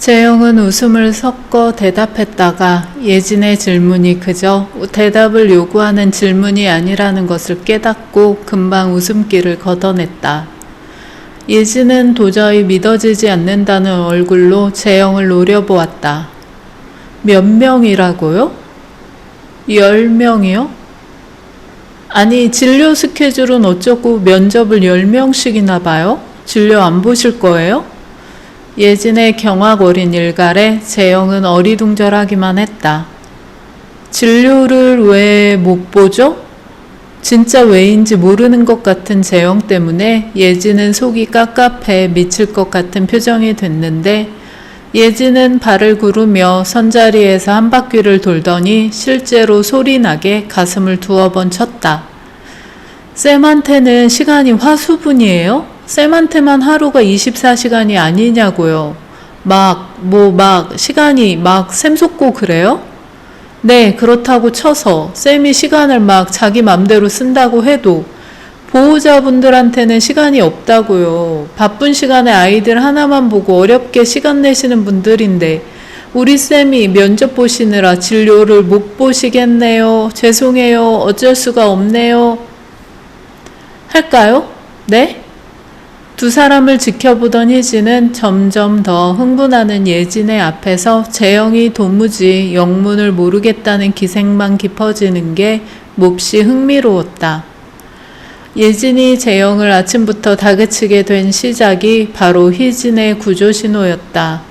재영은 웃음을 섞어 대답했다가 예진의 질문이 그저 대답을 요구하는 질문이 아니라는 것을 깨닫고 금방 웃음기를 걷어냈다. 예진은 도저히 믿어지지 않는다는 얼굴로 재영을 노려보았다. 몇 명이라고요? 10명이요? 아니, 진료 스케줄은 어쩌고 면접을 10명씩이나 봐요? 진료 안 보실 거예요? 예진의 경악 어린 일갈에 재영은 어리둥절하기만 했다. 진료를 왜 못 보죠? 진짜 왜인지 모르는 것 같은 재영 때문에 예진은 속이 깝깝해 미칠 것 같은 표정이 됐는데 예진은 발을 구르며 선자리에서 한 바퀴를 돌더니 실제로 소리나게 가슴을 두어 번 쳤다. 쌤한테는 시간이 화수분이에요? 쌤한테만 하루가 24시간이 아니냐고요. 시간이 막 샘솟고 그래요? 네, 그렇다고 쳐서 쌤이 시간을 막 자기 맘대로 쓴다고 해도 보호자분들한테는 시간이 없다고요. 바쁜 시간에 아이들 하나만 보고 어렵게 시간 내시는 분들인데 우리 쌤이 면접 보시느라 진료를 못 보시겠네요. 죄송해요. 어쩔 수가 없네요. 할까요? 네? 두 사람을 지켜보던 희진은 점점 더 흥분하는 예진의 앞에서 재영이 도무지 영문을 모르겠다는 기색만 깊어지는 게 몹시 흥미로웠다. 예진이 재영을 아침부터 다그치게 된 시작이 바로 희진의 구조신호였다.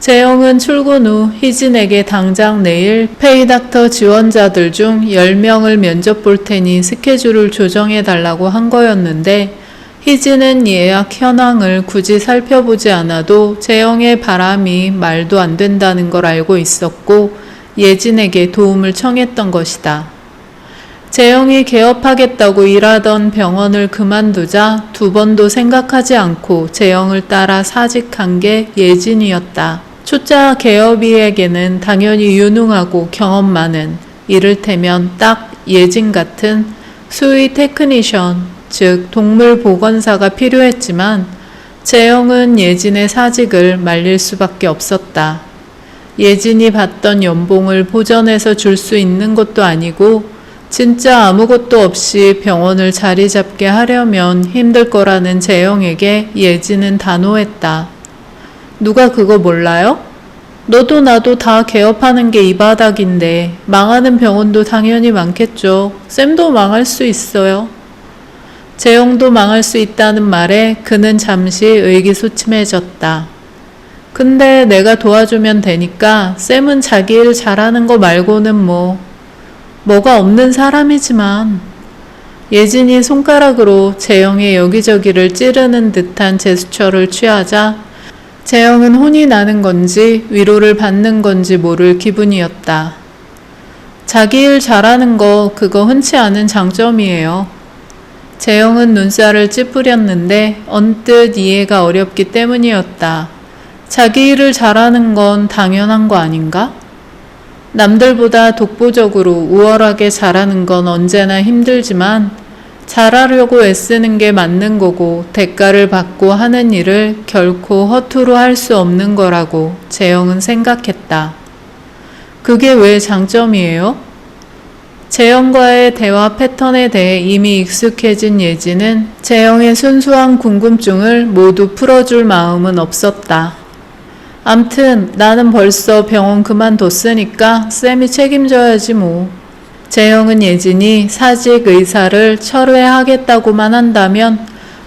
재영은 출근 후 희진에게 당장 내일 페이닥터 지원자들 중 10명을 면접 볼 테니 스케줄을 조정해 달라고 한 거였는데 희진은 예약 현황을 굳이 살펴보지 않아도 재영의 바람이 말도 안 된다는 걸 알고 있었고 예진에게 도움을 청했던 것이다. 재영이 개업하겠다고 일하던 병원을 그만두자 두 번도 생각하지 않고 재영을 따라 사직한 게 예진이었다. 초짜 개업이에게는 당연히 유능하고 경험 많은 이를테면 딱 예진 같은 수의 테크니션 즉 동물 보건사가 필요했지만 재영은 예진의 사직을 말릴 수밖에 없었다. 예진이 받던 연봉을 보전해서 줄 수 있는 것도 아니고 진짜 아무것도 없이 병원을 자리 잡게 하려면 힘들 거라는 재영에게 예진은 단호했다. 누가 그거 몰라요? 너도 나도 다 개업하는 게 이 바닥인데 망하는 병원도 당연히 많겠죠. 쌤도 망할 수 있어요. 재영도 망할 수 있다는 말에 그는 잠시 의기소침해졌다. 근데 내가 도와주면 되니까 쌤은 자기 일 잘하는 거 말고는 뭐가 없는 사람이지만 예진이 손가락으로 재영의 여기저기를 찌르는 듯한 제스처를 취하자 재영은 혼이 나는 건지 위로를 받는 건지 모를 기분이었다. 자기 일 잘하는 거 그거 흔치 않은 장점이에요. 재영은 눈살을 찌푸렸는데 언뜻 이해가 어렵기 때문이었다. 자기 일을 잘하는 건 당연한 거 아닌가? 남들보다 독보적으로 우월하게 잘하는 건 언제나 힘들지만 잘하려고 애쓰는 게 맞는 거고 대가를 받고 하는 일을 결코 허투루 할 수 없는 거라고 재영은 생각했다. 그게 왜 장점이에요? 재영과의 대화 패턴에 대해 이미 익숙해진 예진은 재영의 순수한 궁금증을 모두 풀어줄 마음은 없었다. 암튼 나는 벌써 병원 그만뒀으니까 쌤이 책임져야지 뭐. 재영은 예진이 사직 의사를 철회하겠다고만 한다면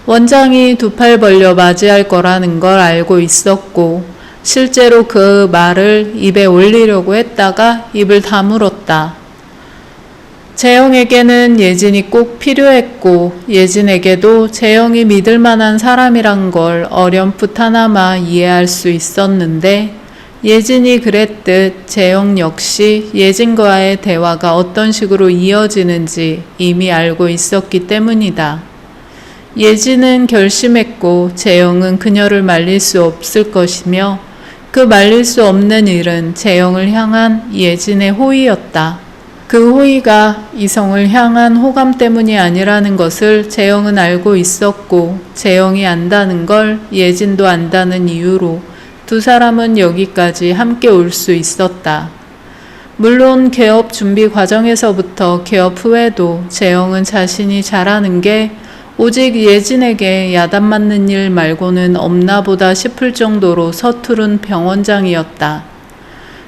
원장이 두 팔 벌려 맞이할 거라는 걸 알고 있었고 실제로 그 말을 입에 올리려고 했다가 입을 다물었다. 재영에게는 예진이 꼭 필요했고 예진에게도 재영이 믿을 만한 사람이란 걸 어렴풋하나마 이해할 수 있었는데 예진이 그랬듯 재영 역시 예진과의 대화가 어떤 식으로 이어지는지 이미 알고 있었기 때문이다. 예진은 결심했고 재영은 그녀를 말릴 수 없을 것이며 그 말릴 수 없는 일은 재영을 향한 예진의 호의였다. 그 호의가 이성을 향한 호감 때문이 아니라는 것을 재영은 알고 있었고 재영이 안다는 걸 예진도 안다는 이유로 두 사람은 여기까지 함께 올 수 있었다. 물론 개업 준비 과정에서부터 개업 후에도 재영은 자신이 잘하는 게 오직 예진에게 야단 맞는 일 말고는 없나 보다 싶을 정도로 서투른 병원장이었다.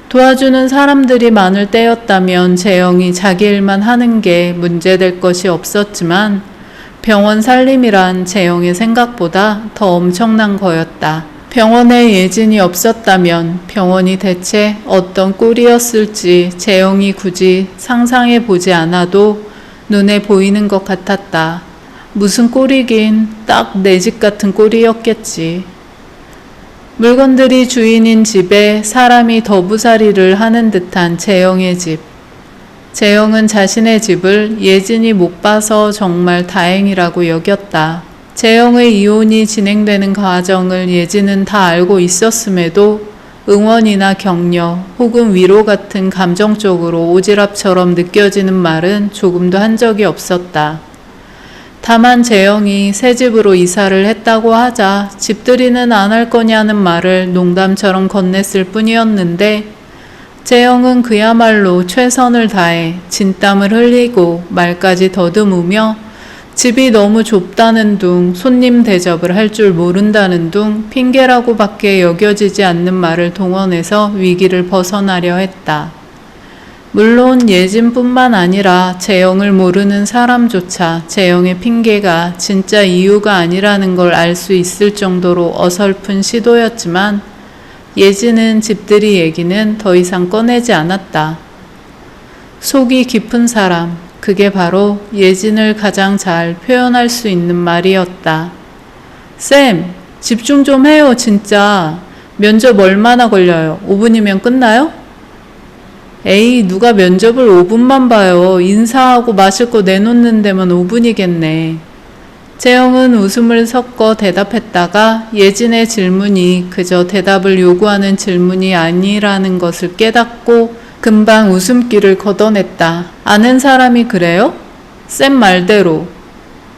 도와주는 사람들이 많을 때였다면 재영이 자기 일만 하는 게 문제될 것이 없었지만 병원 살림이란 재영의 생각보다 더 엄청난 거였다. 병원에 예진이 없었다면 병원이 대체 어떤 꼴이었을지 재영이 굳이 상상해 보지 않아도 눈에 보이는 것 같았다. 무슨 꼴이긴 딱 내 집 같은 꼴이었겠지. 물건들이 주인인 집에 사람이 더부살이를 하는 듯한 재영의 집. 재영은 자신의 집을 예진이 못 봐서 정말 다행이라고 여겼다. 재영의 이혼이 진행되는 과정을 예진은 다 알고 있었음에도 응원이나 격려 혹은 위로 같은 감정적으로 오지랖처럼 느껴지는 말은 조금도 한 적이 없었다. 다만 재영이 새 집으로 이사를 했다고 하자 집들이는 안 할 거냐는 말을 농담처럼 건넸을 뿐이었는데 재영은 그야말로 최선을 다해 진땀을 흘리고 말까지 더듬으며 집이 너무 좁다는 둥, 손님 대접을 할 줄 모른다는 둥, 핑계라고 밖에 여겨지지 않는 말을 동원해서 위기를 벗어나려 했다. 물론 예진뿐만 아니라 재영을 모르는 사람조차 재영의 핑계가 진짜 이유가 아니라는 걸 알 수 있을 정도로 어설픈 시도였지만 예진은 집들이 얘기는 더 이상 꺼내지 않았다. 속이 깊은 사람, 그게 바로 예진을 가장 잘 표현할 수 있는 말이었다. 쌤, 집중 좀 해요, 진짜. 면접 얼마나 걸려요? 5분이면 끝나요? 에이, 누가 면접을 5분만 봐요. 인사하고 마실 거 내놓는 데만 5분이겠네. 재영은 웃음을 섞어 대답했다가 예진의 질문이 그저 대답을 요구하는 질문이 아니라는 것을 깨닫고 금방 웃음기를 걷어냈다. 아는 사람이 그래요? 쌤 말대로.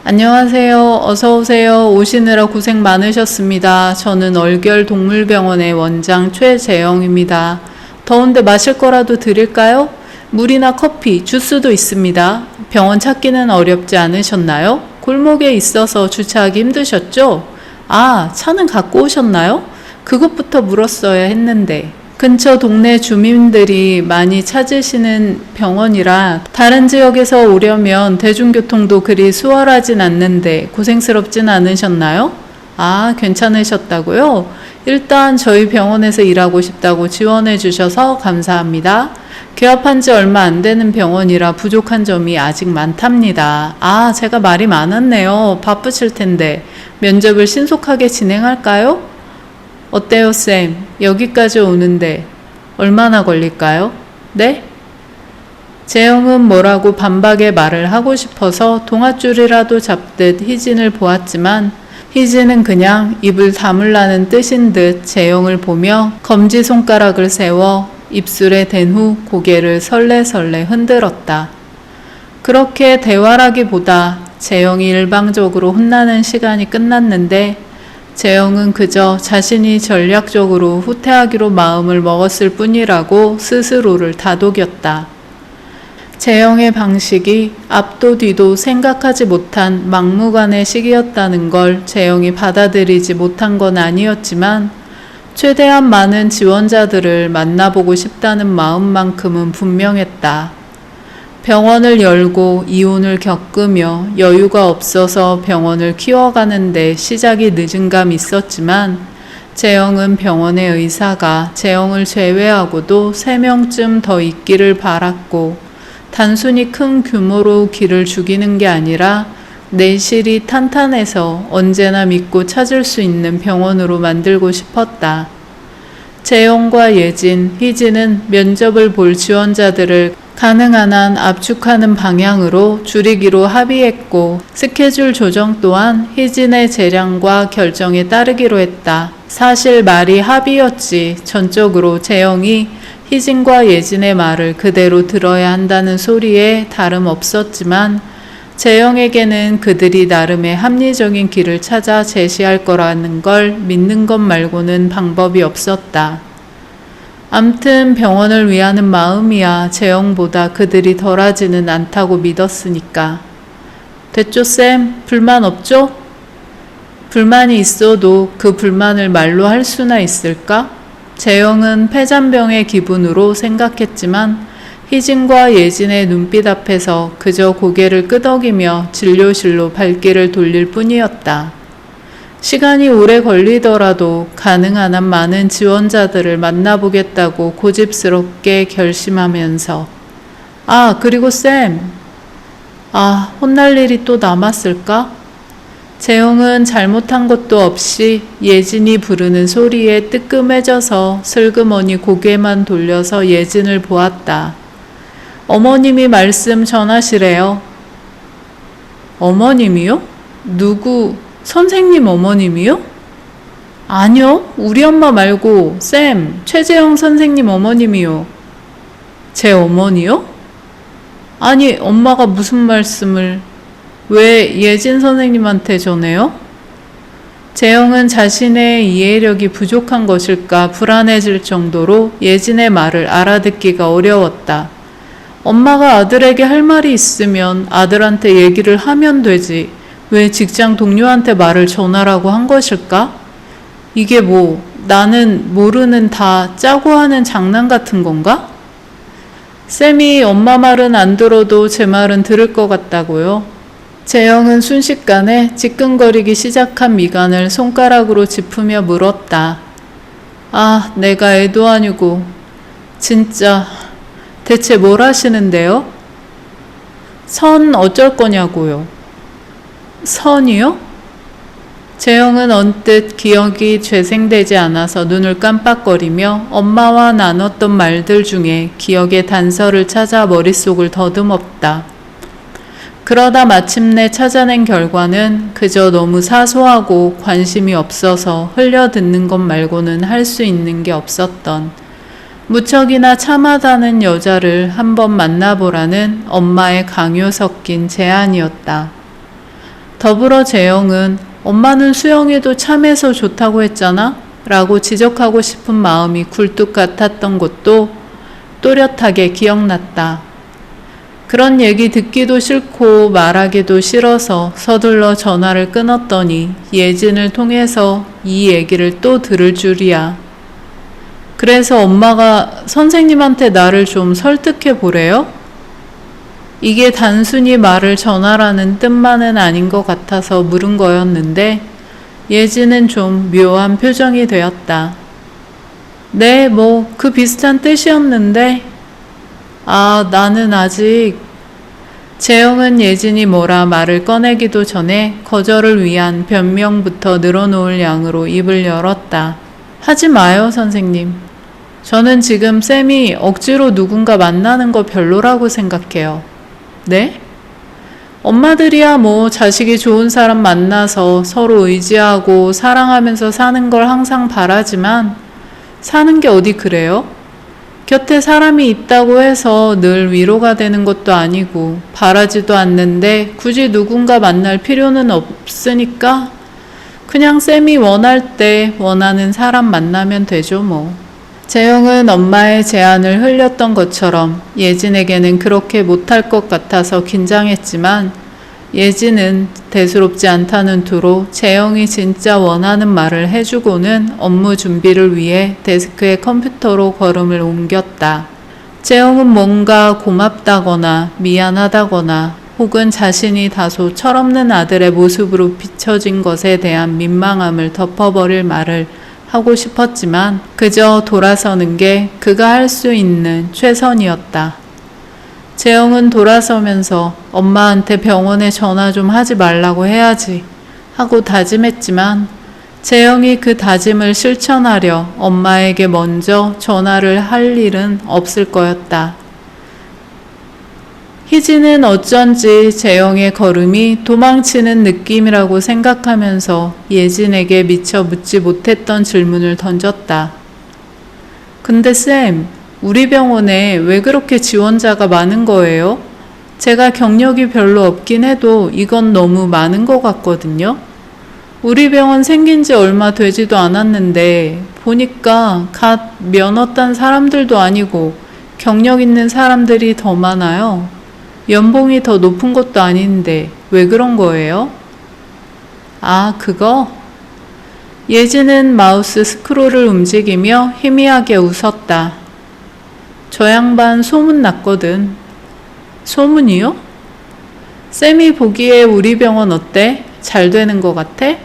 안녕하세요. 어서오세요. 오시느라 고생 많으셨습니다. 저는 얼결 동물병원의 원장 최재영입니다. 더운데 마실 거라도 드릴까요? 물이나 커피, 주스도 있습니다. 병원 찾기는 어렵지 않으셨나요? 골목에 있어서 주차하기 힘드셨죠? 아, 차는 갖고 오셨나요? 그것부터 물었어야 했는데. 근처 동네 주민들이 많이 찾으시는 병원이라 다른 지역에서 오려면 대중교통도 그리 수월하진 않는데 고생스럽진 않으셨나요? 아, 괜찮으셨다고요? 일단 저희 병원에서 일하고 싶다고 지원해 주셔서 감사합니다. 개업한 지 얼마 안 되는 병원이라 부족한 점이 아직 많답니다. 아, 제가 말이 많았네요. 바쁘실 텐데 면접을 신속하게 진행할까요? 어때요, 쌤? 여기까지 오는데 얼마나 걸릴까요? 네? 재영은 뭐라고 반박의 말을 하고 싶어서 동아줄이라도 잡듯 희진을 보았지만 희진은 그냥 입을 다물라는 뜻인 듯 재영을 보며 검지손가락을 세워 입술에 댄 후 고개를 설레설레 흔들었다. 그렇게 대화라기보다 재영이 일방적으로 혼나는 시간이 끝났는데 재영은 그저 자신이 전략적으로 후퇴하기로 마음을 먹었을 뿐이라고 스스로를 다독였다. 재영의 방식이 앞도 뒤도 생각하지 못한 막무가내 시기였다는 걸 재영이 받아들이지 못한 건 아니었지만 최대한 많은 지원자들을 만나보고 싶다는 마음만큼은 분명했다. 병원을 열고 이혼을 겪으며 여유가 없어서 병원을 키워가는데 시작이 늦은 감이 있었지만 재영은 병원의 의사가 재영을 제외하고도 3명쯤 더 있기를 바랐고 단순히 큰 규모로 기를 죽이는 게 아니라 내실이 탄탄해서 언제나 믿고 찾을 수 있는 병원으로 만들고 싶었다. 재영과 예진, 희진은 면접을 볼 지원자들을 가능한 한 압축하는 방향으로 줄이기로 합의했고 스케줄 조정 또한 희진의 재량과 결정에 따르기로 했다. 사실 말이 합의였지 전적으로 재영이 희진과 예진의 말을 그대로 들어야 한다는 소리에 다름없었지만 재영에게는 그들이 나름의 합리적인 길을 찾아 제시할 거라는 걸 믿는 것 말고는 방법이 없었다. 암튼 병원을 위하는 마음이야 재영보다 그들이 덜하지는 않다고 믿었으니까. 됐죠, 쌤? 불만 없죠? 불만이 있어도 그 불만을 말로 할 수나 있을까? 재영은 폐잔병의 기분으로 생각했지만 희진과 예진의 눈빛 앞에서 그저 고개를 끄덕이며 진료실로 발길을 돌릴 뿐이었다. 시간이 오래 걸리더라도 가능한 한 많은 지원자들을 만나보겠다고 고집스럽게 결심하면서 그리고 쌤! 혼날 일이 또 남았을까? 재영은 잘못한 것도 없이 예진이 부르는 소리에 뜨끔해져서 슬그머니 고개만 돌려서 예진을 보았다. 어머님이 말씀 전하시래요. 어머님이요? 누구? 선생님 어머님이요? 아니요, 우리 엄마 말고 쌤, 최재영 선생님 어머님이요. 제 어머니요? 아니, 엄마가 무슨 말씀을... 왜 예진 선생님한테 전해요? 재영은 자신의 이해력이 부족한 것일까 불안해질 정도로 예진의 말을 알아듣기가 어려웠다. 엄마가 아들에게 할 말이 있으면 아들한테 얘기를 하면 되지. 왜 직장 동료한테 말을 전하라고 한 것일까? 이게 뭐, 나는 모르는 다 짜고 하는 장난 같은 건가? 쌤이 엄마 말은 안 들어도 제 말은 들을 것 같다고요. 재영은 순식간에 지끈거리기 시작한 미간을 손가락으로 짚으며 물었다. 내가 애도 아니고 진짜 대체 뭘 하시는데요? 선 어쩔 거냐고요. 선이요? 재영은 언뜻 기억이 재생되지 않아서 눈을 깜빡거리며 엄마와 나눴던 말들 중에 기억의 단서를 찾아 머릿속을 더듬었다. 그러다 마침내 찾아낸 결과는 그저 너무 사소하고 관심이 없어서 흘려듣는 것 말고는 할 수 있는 게 없었던 무척이나 참하다는 여자를 한번 만나보라는 엄마의 강요 섞인 제안이었다. 더불어 재영은 엄마는 수영이도 참해서 좋다고 했잖아? 라고 지적하고 싶은 마음이 굴뚝 같았던 것도 또렷하게 기억났다. 그런 얘기 듣기도 싫고 말하기도 싫어서 서둘러 전화를 끊었더니 예진을 통해서 이 얘기를 또 들을 줄이야. 그래서 엄마가 선생님한테 나를 좀 설득해 보래요? 이게 단순히 말을 전하라는 뜻만은 아닌 것 같아서 물은 거였는데 예진은 좀 묘한 표정이 되었다. 네, 그 비슷한 뜻이었는데 나는 아직... 재영은 예진이 뭐라 말을 꺼내기도 전에 거절을 위한 변명부터 늘어놓을 양으로 입을 열었다. 하지 마요, 선생님. 저는 지금 쌤이 억지로 누군가 만나는 거 별로라고 생각해요. 네? 엄마들이야 자식이 좋은 사람 만나서 서로 의지하고 사랑하면서 사는 걸 항상 바라지만 사는 게 어디 그래요? 곁에 사람이 있다고 해서 늘 위로가 되는 것도 아니고 바라지도 않는데 굳이 누군가 만날 필요는 없으니까 그냥 쌤이 원할 때 원하는 사람 만나면 되죠 재영은 엄마의 제안을 흘렸던 것처럼 예진에게는 그렇게 못할 것 같아서 긴장했지만 예진은 대수롭지 않다는 투로 재영이 진짜 원하는 말을 해주고는 업무 준비를 위해 데스크에 컴퓨터로 걸음을 옮겼다. 재영은 뭔가 고맙다거나 미안하다거나 혹은 자신이 다소 철없는 아들의 모습으로 비춰진 것에 대한 민망함을 덮어버릴 말을 하고 싶었지만 그저 돌아서는 게 그가 할 수 있는 최선이었다. 재영은 돌아서면서 엄마한테 병원에 전화 좀 하지 말라고 해야지 하고 다짐했지만 재영이 그 다짐을 실천하려 엄마에게 먼저 전화를 할 일은 없을 거였다. 희진은 어쩐지 재영의 걸음이 도망치는 느낌이라고 생각하면서 예진에게 미처 묻지 못했던 질문을 던졌다. 근데 쌤, 우리 병원에 왜 그렇게 지원자가 많은 거예요? 제가 경력이 별로 없긴 해도 이건 너무 많은 것 같거든요. 우리 병원 생긴 지 얼마 되지도 않았는데 보니까 갓 면허 딴 사람들도 아니고 경력 있는 사람들이 더 많아요. 연봉이 더 높은 것도 아닌데 왜 그런 거예요? 아, 그거? 예지는 마우스 스크롤을 움직이며 희미하게 웃었다. 저 양반 소문 났거든. 소문이요? 쌤이 보기에 우리 병원 어때? 잘 되는 것 같아?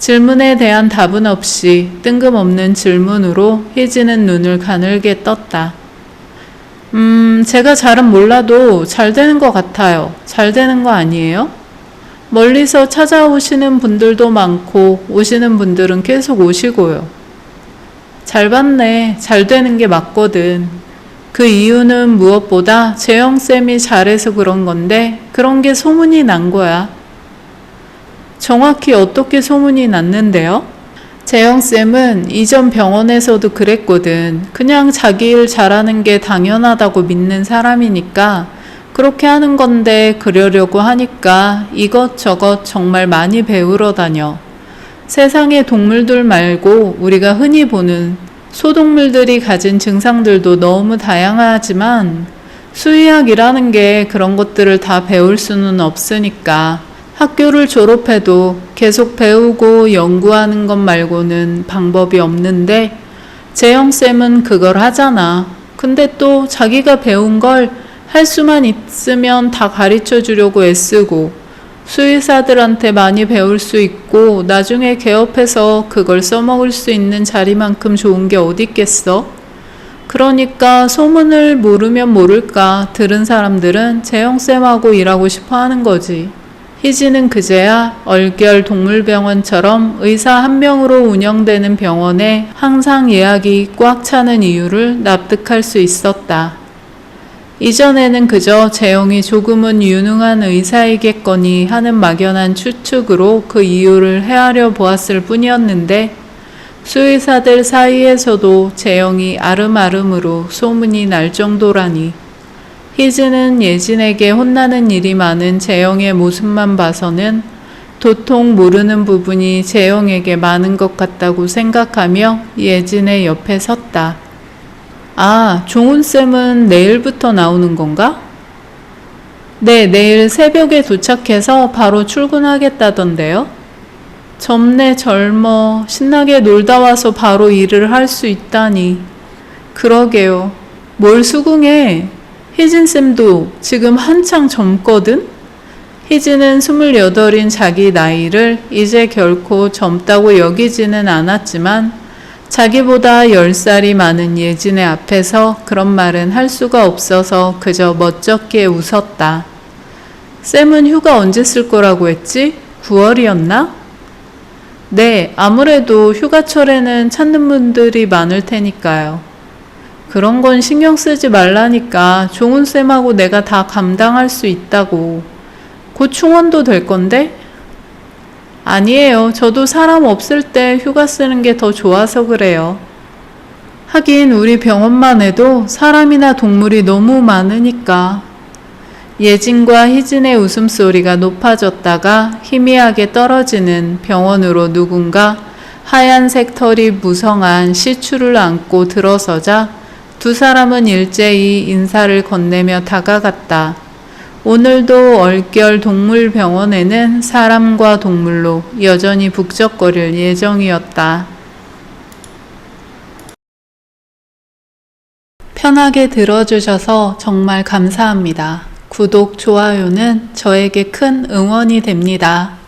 질문에 대한 답은 없이 뜬금없는 질문으로 희지는 눈을 가늘게 떴다. 제가 잘은 몰라도 잘 되는 것 같아요. 잘 되는 거 아니에요? 멀리서 찾아오시는 분들도 많고 오시는 분들은 계속 오시고요. 잘 봤네. 잘 되는 게 맞거든. 그 이유는 무엇보다 재영쌤이 잘해서 그런 건데 그런 게 소문이 난 거야. 정확히 어떻게 소문이 났는데요? 재영쌤은 이전 병원에서도 그랬거든. 그냥 자기 일 잘하는 게 당연하다고 믿는 사람이니까 그렇게 하는 건데 그러려고 하니까 이것저것 정말 많이 배우러 다녀. 세상의 동물들 말고 우리가 흔히 보는 소동물들이 가진 증상들도 너무 다양하지만 수의학이라는 게 그런 것들을 다 배울 수는 없으니까 학교를 졸업해도 계속 배우고 연구하는 것 말고는 방법이 없는데 재영쌤은 그걸 하잖아. 근데 또 자기가 배운 걸 할 수만 있으면 다 가르쳐 주려고 애쓰고 수의사들한테 많이 배울 수 있고 나중에 개업해서 그걸 써먹을 수 있는 자리만큼 좋은 게 어디 있겠어? 그러니까 소문을 모르면 모를까 들은 사람들은 재영쌤하고 일하고 싶어 하는 거지. 희지는 그제야 얼결 동물병원처럼 의사 한 명으로 운영되는 병원에 항상 예약이 꽉 차는 이유를 납득할 수 있었다. 이전에는 그저 재영이 조금은 유능한 의사이겠거니 하는 막연한 추측으로 그 이유를 헤아려 보았을 뿐이었는데 수의사들 사이에서도 재영이 아름아름으로 소문이 날 정도라니. 희지는 예진에게 혼나는 일이 많은 재영의 모습만 봐서는 도통 모르는 부분이 재영에게 많은 것 같다고 생각하며 예진의 옆에 섰다. 아, 종훈쌤은 내일부터 나오는 건가? 네, 내일 새벽에 도착해서 바로 출근하겠다던데요. 젊네 젊어. 신나게 놀다 와서 바로 일을 할 수 있다니. 그러게요. 뭘 수긍해. 희진쌤도 지금 한창 젊거든? 희진은 28인 자기 나이를 이제 결코 젊다고 여기지는 않았지만 자기보다 10살이 많은 예진의 앞에서 그런 말은 할 수가 없어서 그저 멋쩍게 웃었다. 쌤은 휴가 언제 쓸 거라고 했지? 9월이었나? 네, 아무래도 휴가철에는 찾는 분들이 많을 테니까요. 그런 건 신경 쓰지 말라니까. 종훈쌤하고 내가 다 감당할 수 있다고. 곧 충원도 될 건데? 아니에요. 저도 사람 없을 때 휴가 쓰는 게 더 좋아서 그래요. 하긴 우리 병원만 해도 사람이나 동물이 너무 많으니까. 예진과 희진의 웃음소리가 높아졌다가 희미하게 떨어지는 병원으로 누군가 하얀색 털이 무성한 시추를 안고 들어서자 두 사람은 일제히 인사를 건네며 다가갔다. 오늘도 얼결 동물병원에는 사람과 동물로 여전히 북적거릴 예정이었다. 편하게 들어주셔서 정말 감사합니다. 구독, 좋아요는 저에게 큰 응원이 됩니다.